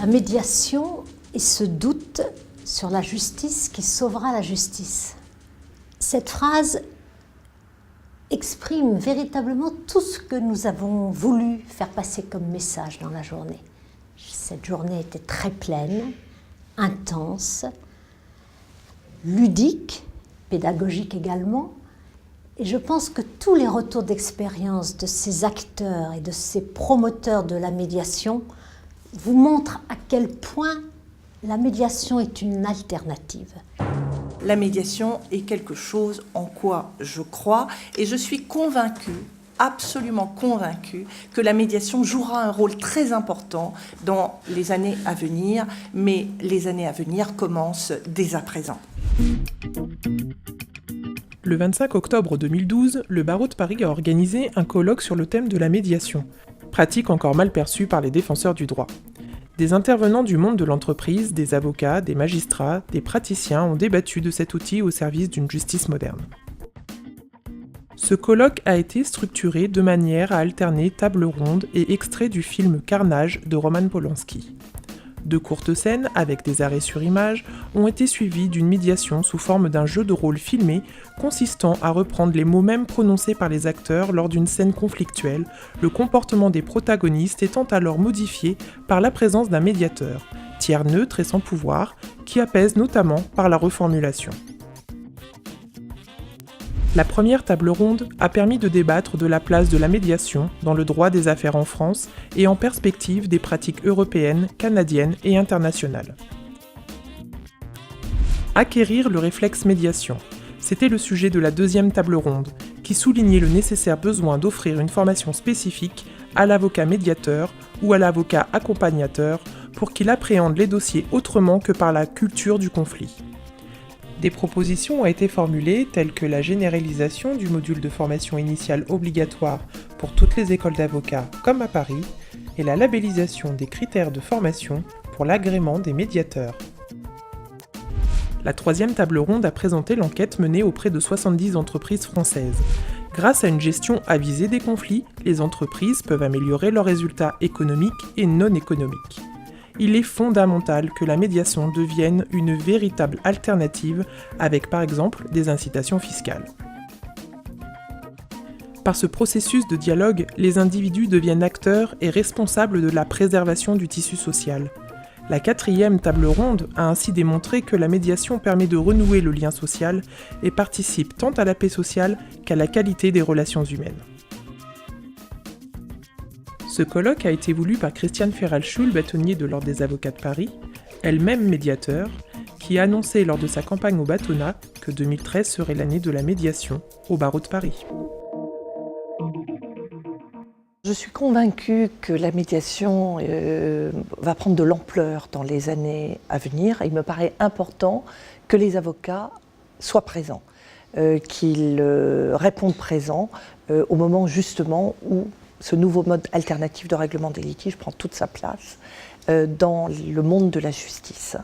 La médiation et ce doute sur la justice qui sauvera la justice. Cette phrase exprime véritablement tout ce que nous avons voulu faire passer comme message dans la journée. Cette journée était très pleine, intense, ludique, pédagogique également. Et je pense que tous les retours d'expérience de ces acteurs et de ces promoteurs de la médiation vous montrent à quel point la médiation est une alternative. La médiation est quelque chose en quoi je crois et je suis convaincue, absolument convaincue, que la médiation jouera un rôle très important dans les années à venir, mais les années à venir commencent dès à présent. Le 25 octobre 2012, le barreau de Paris a organisé un colloque sur le thème de la médiation, pratique encore mal perçue par les défenseurs du droit. Des intervenants du monde de l'entreprise, des avocats, des magistrats, des praticiens ont débattu de cet outil au service d'une justice moderne. Ce colloque a été structuré de manière à alterner table ronde et extraits du film Carnage de Roman Polanski. De courtes scènes, avec des arrêts sur image, ont été suivies d'une médiation sous forme d'un jeu de rôle filmé consistant à reprendre les mots mêmes prononcés par les acteurs lors d'une scène conflictuelle, le comportement des protagonistes étant alors modifié par la présence d'un médiateur, tiers neutre et sans pouvoir, qui apaise notamment par la reformulation. La première table ronde a permis de débattre de la place de la médiation dans le droit des affaires en France et en perspective des pratiques européennes, canadiennes et internationales. Acquérir le réflexe médiation, c'était le sujet de la deuxième table ronde, qui soulignait le nécessaire besoin d'offrir une formation spécifique à l'avocat médiateur ou à l'avocat accompagnateur pour qu'il appréhende les dossiers autrement que par la culture du conflit. Des propositions ont été formulées telles que la généralisation du module de formation initiale obligatoire pour toutes les écoles d'avocats comme à Paris et la labellisation des critères de formation pour l'agrément des médiateurs. La troisième table ronde a présenté l'enquête menée auprès de 70 entreprises françaises. Grâce à une gestion avisée des conflits, les entreprises peuvent améliorer leurs résultats économiques et non économiques. Il est fondamental que la médiation devienne une véritable alternative avec par exemple des incitations fiscales. Par ce processus de dialogue, les individus deviennent acteurs et responsables de la préservation du tissu social. La quatrième table ronde a ainsi démontré que la médiation permet de renouer le lien social et participe tant à la paix sociale qu'à la qualité des relations humaines. Ce colloque a été voulu par Christiane Ferral-Schul, bâtonnier de l'Ordre des avocats de Paris, elle-même médiateur, qui a annoncé lors de sa campagne au bâtonnat que 2013 serait l'année de la médiation au barreau de Paris. Je suis convaincue que la médiation va prendre de l'ampleur dans les années à venir. Il me paraît important que les avocats soient présents, qu'ils répondent présents au moment justement où ce nouveau mode alternatif de règlement des litiges prend toute sa place dans le monde de la justice.